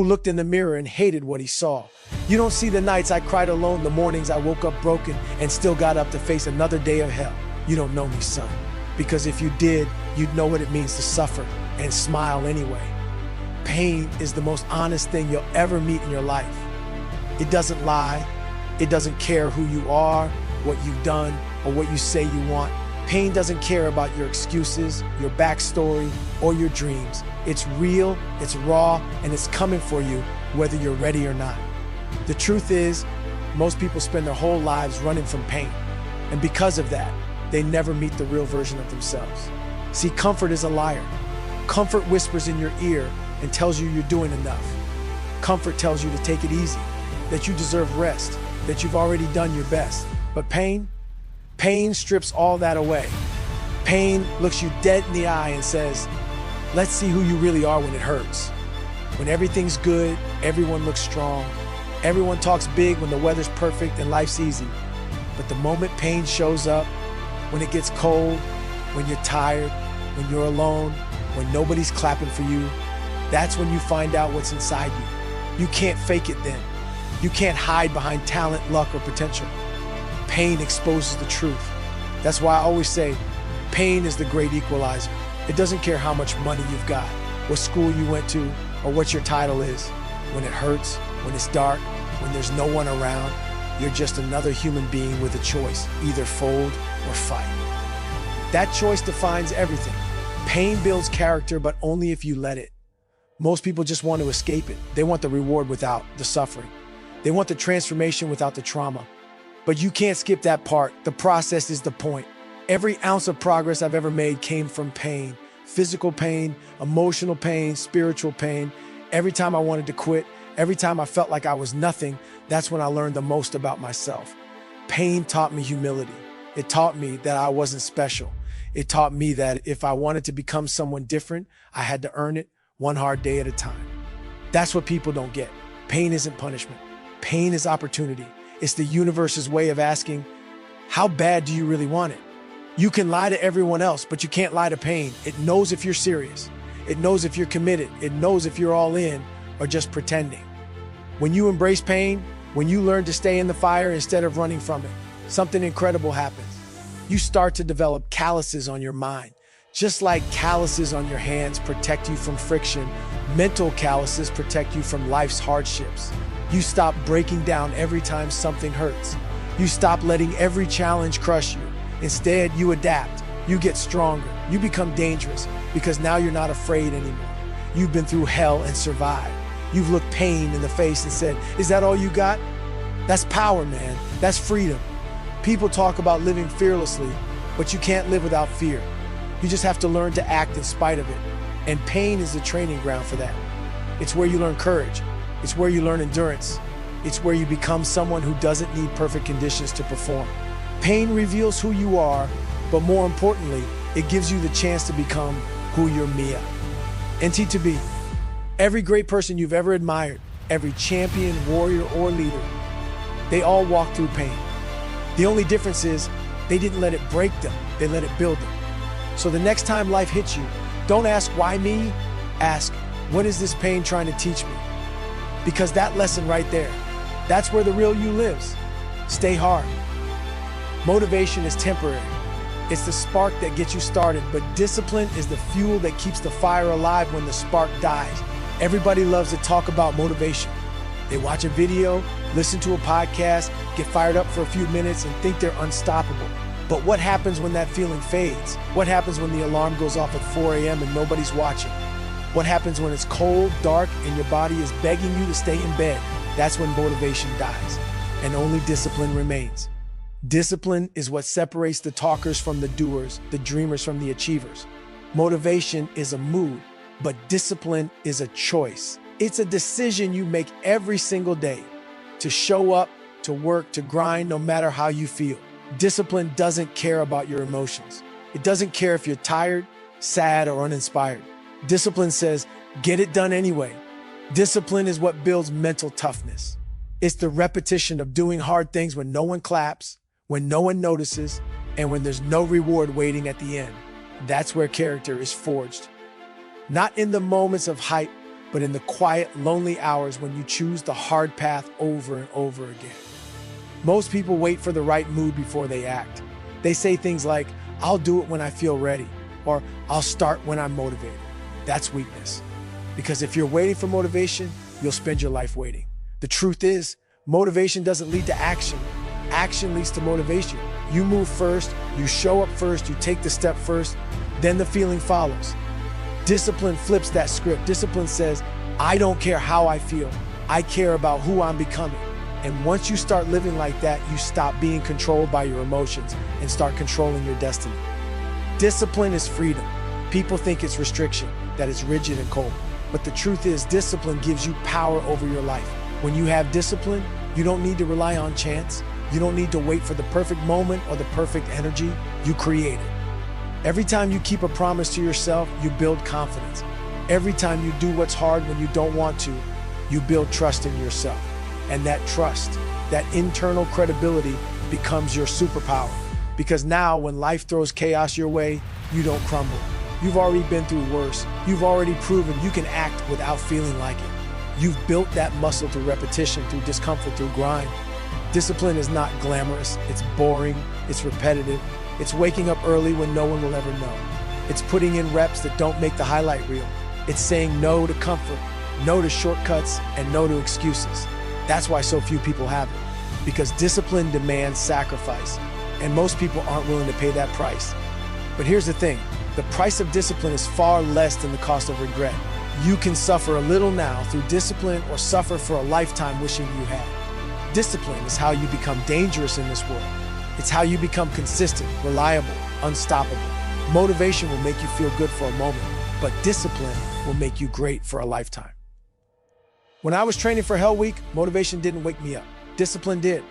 who looked in the mirror and hated what he saw. You don't see the nights I cried alone, the mornings I woke up broken and still got up to face another day of hell. You don't know me, son. Because if you did, you'd know what it means to suffer and smile anyway. Pain is the most honest thing you'll ever meet in your life. It doesn't lie. It doesn't care who you are, what you've done, or what you say you want. Pain doesn't care about your excuses, your backstory, or your dreams. It's real, it's raw, and it's coming for you whether you're ready or not. The truth is, most people spend their whole lives running from pain. And because of that, they never meet the real version of themselves. See, comfort is a liar. Comfort whispers in your ear and tells you you're doing enough. Comfort tells you to take it easy, that you deserve rest, that you've already done your best. But pain strips all that away. Pain looks you dead in the eye and says, let's see who you really are when it hurts. When everything's good, everyone looks strong. Everyone talks big when the weather's perfect and life's easy. But the moment pain shows up, when it gets cold, when you're tired, when you're alone, when nobody's clapping for you, that's when you find out what's inside you. You can't fake it then. You can't hide behind talent, luck, or potential. Pain exposes the truth. That's why I always say, pain is the great equalizer. It doesn't care how much money you've got, what school you went to, or what your title is. When it hurts, when it's dark, when there's no one around, you're just another human being with a choice, either fold or fight. That choice defines everything. Pain builds character, but only if you let it. Most people just want to escape it. They want the reward without the suffering. They want the transformation without the trauma. But you can't skip that part. The process is the point. Every ounce of progress I've ever made came from pain. Physical pain, emotional pain, spiritual pain. Every time I wanted to quit, every time I felt like I was nothing, that's when I learned the most about myself. Pain taught me humility. It taught me that I wasn't special. It taught me that if I wanted to become someone different, I had to earn it one hard day at a time. That's what people don't get. Pain isn't punishment. Pain is opportunity. It's the universe's way of asking, how bad do you really want it? You can lie to everyone else, but you can't lie to pain. It knows if you're serious. It knows if you're committed. It knows if you're all in or just pretending. When you embrace pain, when you learn to stay in the fire instead of running from it, something incredible happens. You start to develop calluses on your mind. Just like calluses on your hands protect you from friction, mental calluses protect you from life's hardships. You stop breaking down every time something hurts. You stop letting every challenge crush you. Instead, you adapt. You get stronger. You become dangerous because now you're not afraid anymore. You've been through hell and survived. You've looked pain in the face and said, is that all you got? That's power, man. That's freedom. People talk about living fearlessly, but you can't live without fear. You just have to learn to act in spite of it. And pain is the training ground for that. It's where you learn courage. It's where you learn endurance. It's where you become someone who doesn't need perfect conditions to perform. Pain reveals who you are, but more importantly, it gives you the chance to become who you're Mia. NT to be. Every great person you've ever admired, every champion, warrior, or leader, they all walked through pain. The only difference is they didn't let it break them, they let it build them. So the next time life hits you, don't ask why me, ask what is this pain trying to teach me? Because that lesson right there, that's where the real you lives. Stay hard. Motivation is temporary. It's the spark that gets you started, but discipline is the fuel that keeps the fire alive when the spark dies. Everybody loves to talk about motivation. They watch a video, listen to a podcast, get fired up for a few minutes and think they're unstoppable. But what happens when that feeling fades? What happens when the alarm goes off at 4 a.m. and nobody's watching? What happens when it's cold, dark, and your body is begging you to stay in bed? That's when motivation dies, and only discipline remains. Discipline is what separates the talkers from the doers, the dreamers from the achievers. Motivation is a mood, but discipline is a choice. It's a decision you make every single day to show up, to work, to grind, no matter how you feel. Discipline doesn't care about your emotions. It doesn't care if you're tired, sad, or uninspired. Discipline says, get it done anyway. Discipline is what builds mental toughness. It's the repetition of doing hard things when no one claps, when no one notices, and when there's no reward waiting at the end. That's where character is forged. Not in the moments of hype, but in the quiet, lonely hours when you choose the hard path over and over again. Most people wait for the right mood before they act. They say things like, "I'll do it when I feel ready," or "I'll start when I'm motivated." That's weakness. Because if you're waiting for motivation, you'll spend your life waiting. The truth is, motivation doesn't lead to action. Action leads to motivation. You move first, you show up first, you take the step first, then the feeling follows. Discipline flips that script. Discipline says, "I don't care how I feel. I care about who I'm becoming." And once you start living like that, you stop being controlled by your emotions and start controlling your destiny. Discipline is freedom. People think it's restriction, that it's rigid and cold. But the truth is, discipline gives you power over your life. When you have discipline, you don't need to rely on chance. You don't need to wait for the perfect moment or the perfect energy. You create it. Every time you keep a promise to yourself, you build confidence. Every time you do what's hard when you don't want to, you build trust in yourself. And that trust, that internal credibility, becomes your superpower. Because now when life throws chaos your way, you don't crumble. You've already been through worse. You've already proven you can act without feeling like it. You've built that muscle through repetition, through discomfort, through grind. Discipline is not glamorous. It's boring. It's repetitive. It's waking up early when no one will ever know. It's putting in reps that don't make the highlight reel. It's saying no to comfort, no to shortcuts, and no to excuses. That's why so few people have it. Because discipline demands sacrifice, and most people aren't willing to pay that price. But here's the thing. The price of discipline is far less than the cost of regret. You can suffer a little now through discipline or suffer for a lifetime wishing you had. Discipline is how you become dangerous in this world. It's how you become consistent, reliable, unstoppable. Motivation will make you feel good for a moment, but discipline will make you great for a lifetime. When I was training for Hell Week, motivation didn't wake me up. Discipline did.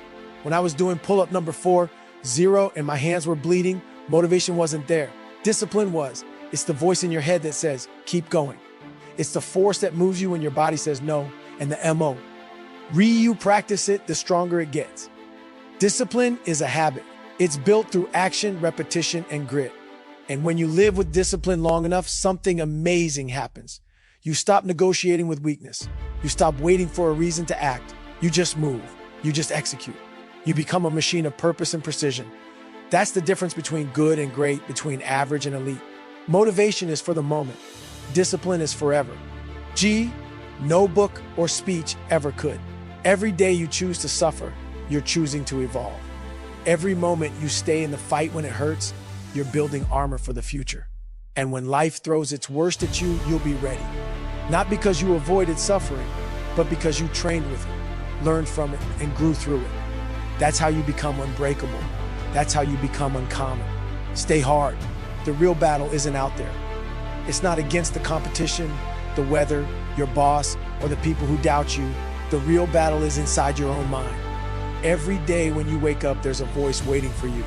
When I was doing pull-up number 4-0 and my hands were bleeding, motivation wasn't there. Discipline was. It's the voice in your head that says, keep going. It's the force that moves you when your body says no, and the MO. You practice it, the stronger it gets. Discipline is a habit. It's built through action, repetition, and grit. And when you live with discipline long enough, something amazing happens. You stop negotiating with weakness. You stop waiting for a reason to act. You just move. You just execute. You become a machine of purpose and precision. That's the difference between good and great, between average and elite. Motivation is for the moment. Discipline is forever. No book or speech ever could. Every day you choose to suffer, you're choosing to evolve. Every moment you stay in the fight when it hurts, you're building armor for the future. And when life throws its worst at you, you'll be ready. Not because you avoided suffering, but because you trained with it, learned from it, and grew through it. That's how you become unbreakable. That's how you become uncommon. Stay hard. The real battle isn't out there. It's not against the competition, the weather, your boss, or the people who doubt you. The real battle is inside your own mind. Every day when you wake up, there's a voice waiting for you.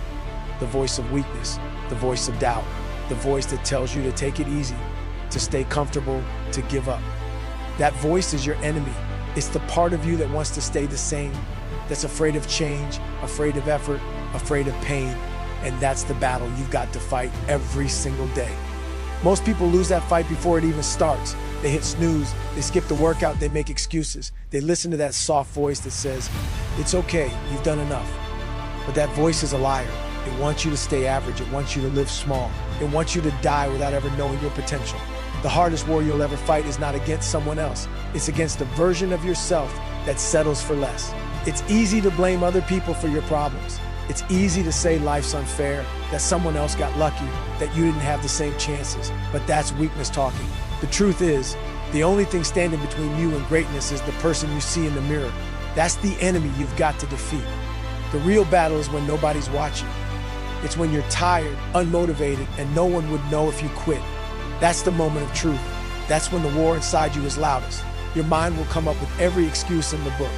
The voice of weakness, the voice of doubt, the voice that tells you to take it easy, to stay comfortable, to give up. That voice is your enemy. It's the part of you that wants to stay the same, that's afraid of change, afraid of effort, afraid of pain. And that's the battle you've got to fight every single day. Most people lose that fight before it even starts. They hit snooze, they skip the workout, they make excuses. They listen to that soft voice that says, it's okay, you've done enough. But that voice is a liar. It wants you to stay average. It wants you to live small. It wants you to die without ever knowing your potential. The hardest war you'll ever fight is not against someone else. It's against the version of yourself that settles for less. It's easy to blame other people for your problems. It's easy to say life's unfair, that someone else got lucky, that you didn't have the same chances. But that's weakness talking. The truth is, the only thing standing between you and greatness is the person you see in the mirror. That's the enemy you've got to defeat. The real battle is when nobody's watching. It's when you're tired, unmotivated, and no one would know if you quit. That's the moment of truth. That's when the war inside you is loudest. Your mind will come up with every excuse in the book.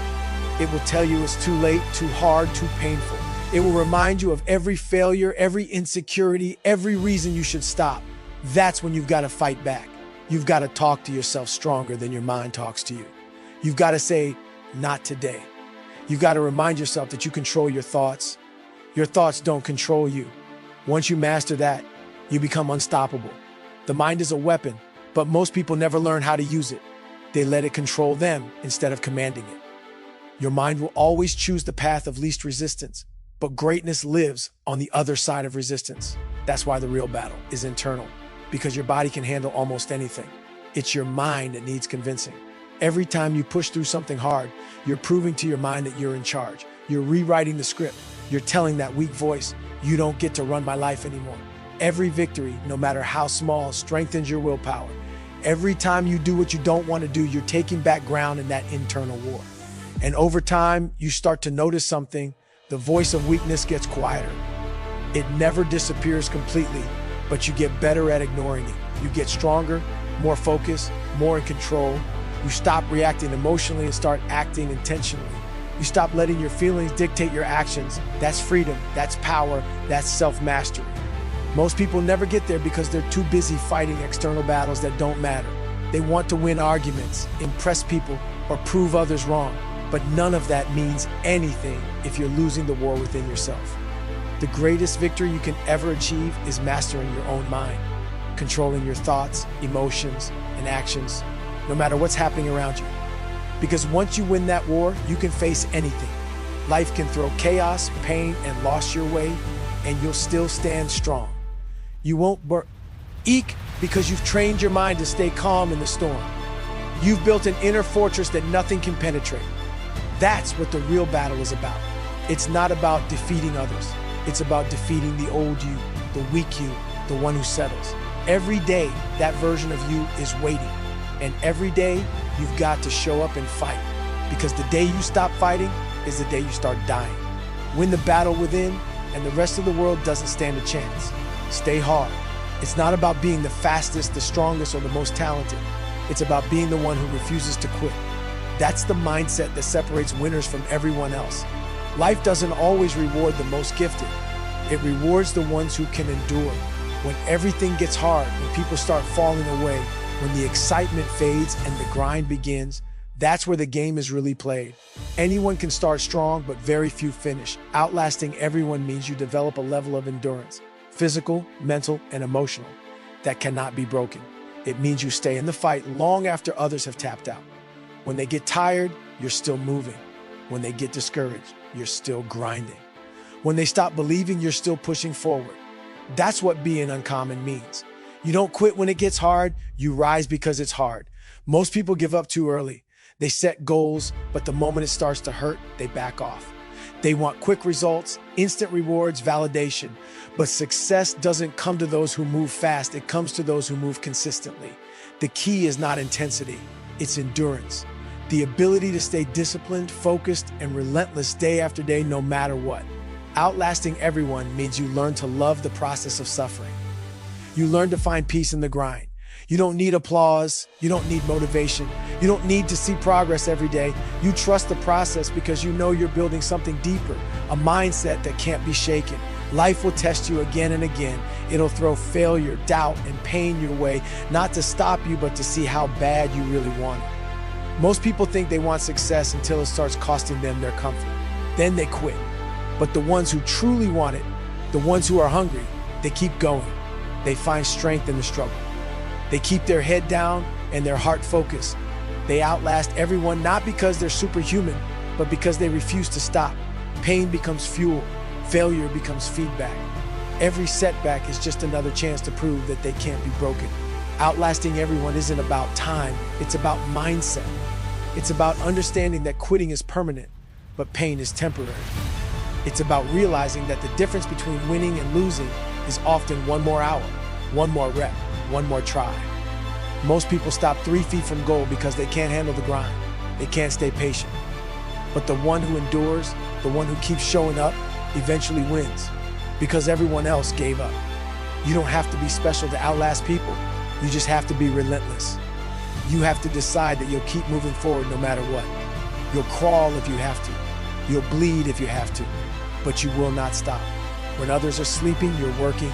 It will tell you it's too late, too hard, too painful. It will remind you of every failure, every insecurity, every reason you should stop. That's when you've got to fight back. You've got to talk to yourself stronger than your mind talks to you. You've got to say, not today. You've got to remind yourself that you control your thoughts. Your thoughts don't control you. Once you master that, you become unstoppable. The mind is a weapon, but most people never learn how to use it. They let it control them instead of commanding it. Your mind will always choose the path of least resistance, but greatness lives on the other side of resistance. That's why the real battle is internal, because your body can handle almost anything. It's your mind that needs convincing. Every time you push through something hard, you're proving to your mind that you're in charge. You're rewriting the script. You're telling that weak voice, you don't get to run my life anymore. Every victory, no matter how small, strengthens your willpower. Every time you do what you don't want to do, you're taking back ground in that internal war. And over time, you start to notice something. The voice of weakness gets quieter. It never disappears completely, but you get better at ignoring it. You get stronger, more focused, more in control. You stop reacting emotionally and start acting intentionally. You stop letting your feelings dictate your actions. That's freedom, that's power, that's self-mastery. Most people never get there because they're too busy fighting external battles that don't matter. They want to win arguments, impress people, or prove others wrong. But none of that means anything if you're losing the war within yourself. The greatest victory you can ever achieve is mastering your own mind, controlling your thoughts, emotions, and actions, no matter what's happening around you. Because once you win that war, you can face anything. Life can throw chaos, pain, and loss your way, and you'll still stand strong. You won't eek because you've trained your mind to stay calm in the storm. You've built an inner fortress that nothing can penetrate. That's what the real battle is about. It's not about defeating others. It's about defeating the old you, the weak you, the one who settles. Every day, that version of you is waiting. And every day, you've got to show up and fight. Because the day you stop fighting is the day you start dying. Win the battle within, and the rest of the world doesn't stand a chance. Stay hard. It's not about being the fastest, the strongest, or the most talented. It's about being the one who refuses to quit. That's the mindset that separates winners from everyone else. Life doesn't always reward the most gifted. It rewards the ones who can endure. When everything gets hard, when people start falling away, when the excitement fades and the grind begins, that's where the game is really played. Anyone can start strong, but very few finish. Outlasting everyone means you develop a level of endurance, physical, mental, and emotional, that cannot be broken. It means you stay in the fight long after others have tapped out. When they get tired, you're still moving. When they get discouraged, you're still grinding. When they stop believing, you're still pushing forward. That's what being uncommon means. You don't quit when it gets hard, you rise because it's hard. Most people give up too early. They set goals, but the moment it starts to hurt, they back off. They want quick results, instant rewards, validation. But success doesn't come to those who move fast, it comes to those who move consistently. The key is not intensity, it's endurance. The ability to stay disciplined, focused, and relentless day after day, no matter what. Outlasting everyone means you learn to love the process of suffering. You learn to find peace in the grind. You don't need applause. You don't need motivation. You don't need to see progress every day. You trust the process because you know you're building something deeper, a mindset that can't be shaken. Life will test you again and again. It'll throw failure, doubt, and pain your way, not to stop you, but to see how bad you really want it. Most people think they want success until it starts costing them their comfort. Then they quit. But the ones who truly want it, the ones who are hungry, they keep going. They find strength in the struggle. They keep their head down and their heart focused. They outlast everyone not because they're superhuman, but because they refuse to stop. Pain becomes fuel. Failure becomes feedback. Every setback is just another chance to prove that they can't be broken. Outlasting everyone isn't about time, it's about mindset. It's about understanding that quitting is permanent, but pain is temporary. It's about realizing that the difference between winning and losing is often one more hour, one more rep, one more try. Most people stop 3 feet from goal because they can't handle the grind. They can't stay patient. But the one who endures, the one who keeps showing up, eventually wins because everyone else gave up. You don't have to be special to outlast people. You just have to be relentless. You have to decide that you'll keep moving forward no matter what. You'll crawl if you have to. You'll bleed if you have to, but you will not stop. When others are sleeping, you're working.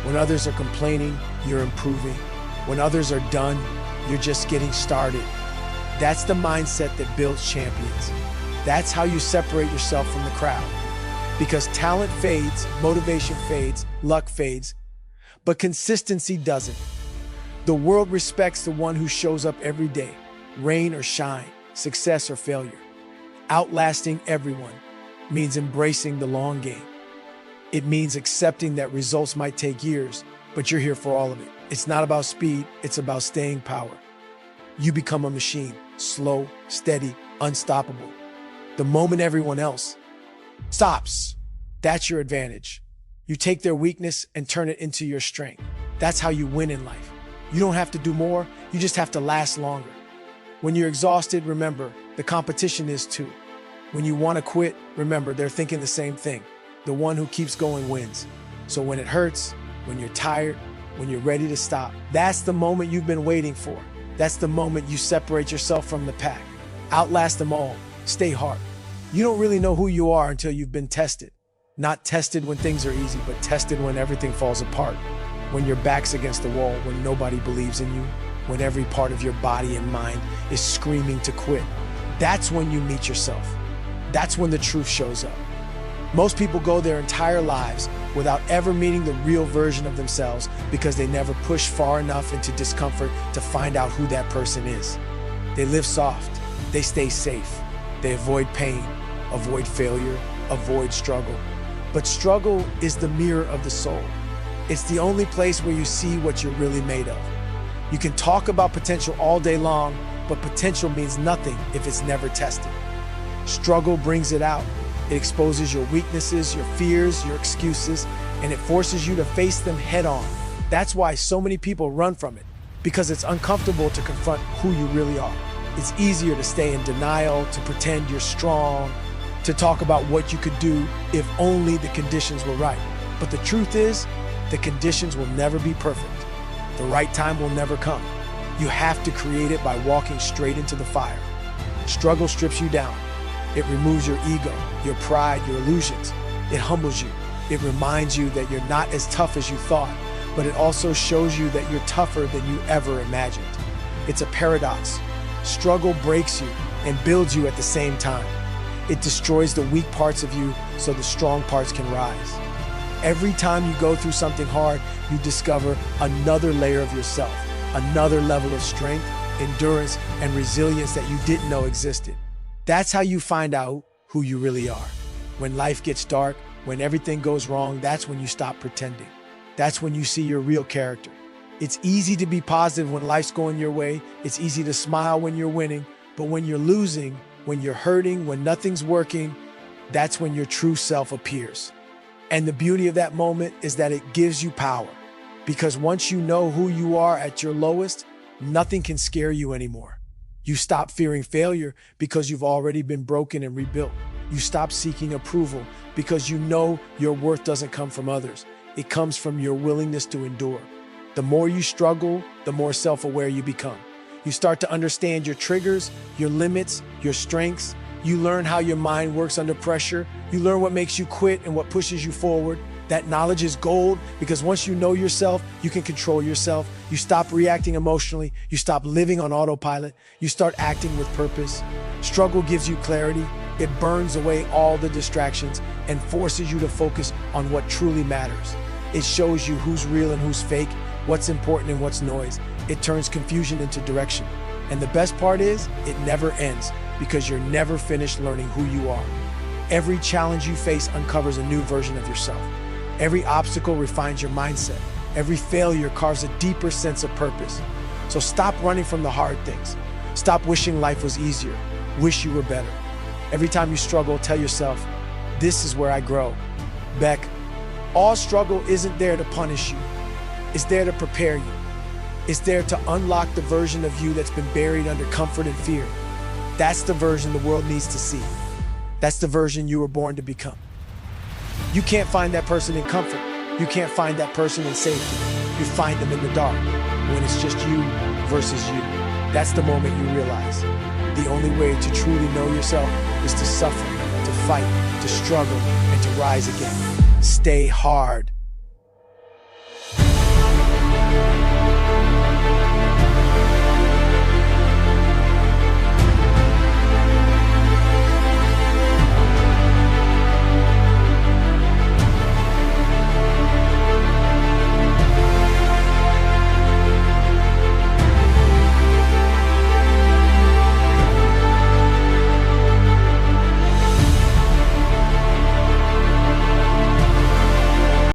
When others are complaining, you're improving. When others are done, you're just getting started. That's the mindset that builds champions. That's how you separate yourself from the crowd. Because talent fades, motivation fades, luck fades, but consistency doesn't. The world respects the one who shows up every day, rain or shine, success or failure. Outlasting everyone means embracing the long game. It means accepting that results might take years, but you're here for all of it. It's not about speed, it's about staying power. You become a machine, slow, steady, unstoppable. The moment everyone else stops, that's your advantage. You take their weakness and turn it into your strength. That's how you win in life. You don't have to do more, you just have to last longer. When you're exhausted, remember, the competition is too. When you want to quit, remember, they're thinking the same thing. The one who keeps going wins. So when it hurts, when you're tired, when you're ready to stop, that's the moment you've been waiting for. That's the moment you separate yourself from the pack. Outlast them all. Stay hard. You don't really know who you are until you've been tested. Not tested when things are easy, but tested when everything falls apart. When your back's against the wall, when nobody believes in you, when every part of your body and mind is screaming to quit. That's when you meet yourself. That's when the truth shows up. Most people go their entire lives without ever meeting the real version of themselves because they never push far enough into discomfort to find out who that person is. They live soft. They stay safe. They avoid pain, avoid failure, avoid struggle. But struggle is the mirror of the soul. It's the only place where you see what you're really made of. You can talk about potential all day long, but potential means nothing if it's never tested. Struggle brings it out. It exposes your weaknesses, your fears, your excuses, and it forces you to face them head on. That's why so many people run from it, because it's uncomfortable to confront who you really are. It's easier to stay in denial, to pretend you're strong, to talk about what you could do if only the conditions were right. But the truth is, the conditions will never be perfect. The right time will never come. You have to create it by walking straight into the fire. Struggle strips you down. It removes your ego, your pride, your illusions. It humbles you. It reminds you that you're not as tough as you thought, but it also shows you that you're tougher than you ever imagined. It's a paradox. Struggle breaks you and builds you at the same time. It destroys the weak parts of you so the strong parts can rise. Every time you go through something hard, you discover another layer of yourself, another level of strength, endurance, and resilience that you didn't know existed. That's how you find out who you really are. When life gets dark, when everything goes wrong, that's when you stop pretending. That's when you see your real character. It's easy to be positive when life's going your way. It's easy to smile when you're winning. But when you're losing, when you're hurting, when nothing's working, that's when your true self appears. And the beauty of that moment is that it gives you power. Because once you know who you are at your lowest, nothing can scare you anymore. You stop fearing failure because you've already been broken and rebuilt. You stop seeking approval because you know your worth doesn't come from others. It comes from your willingness to endure. The more you struggle, the more self-aware you become. You start to understand your triggers, your limits, your strengths. You learn how your mind works under pressure. You learn what makes you quit and what pushes you forward. That knowledge is gold because once you know yourself, you can control yourself. You stop reacting emotionally. You stop living on autopilot. You start acting with purpose. Struggle gives you clarity. It burns away all the distractions and forces you to focus on what truly matters. It shows you who's real and who's fake, what's important and what's noise. It turns confusion into direction. And the best part is, it never ends because you're never finished learning who you are. Every challenge you face uncovers a new version of yourself. Every obstacle refines your mindset. Every failure carves a deeper sense of purpose. So stop running from the hard things. Stop wishing life was easier. Wish you were better. Every time you struggle, tell yourself, this is where I grow. Beck, all struggle isn't there to punish you. It's there to prepare you. It's there to unlock the version of you that's been buried under comfort and fear. That's the version the world needs to see. That's the version you were born to become. You can't find that person in comfort. You can't find that person in safety. You find them in the dark, when it's just you versus you. That's the moment you realize the only way to truly know yourself is to suffer, to fight, to struggle, and to rise again. Stay hard.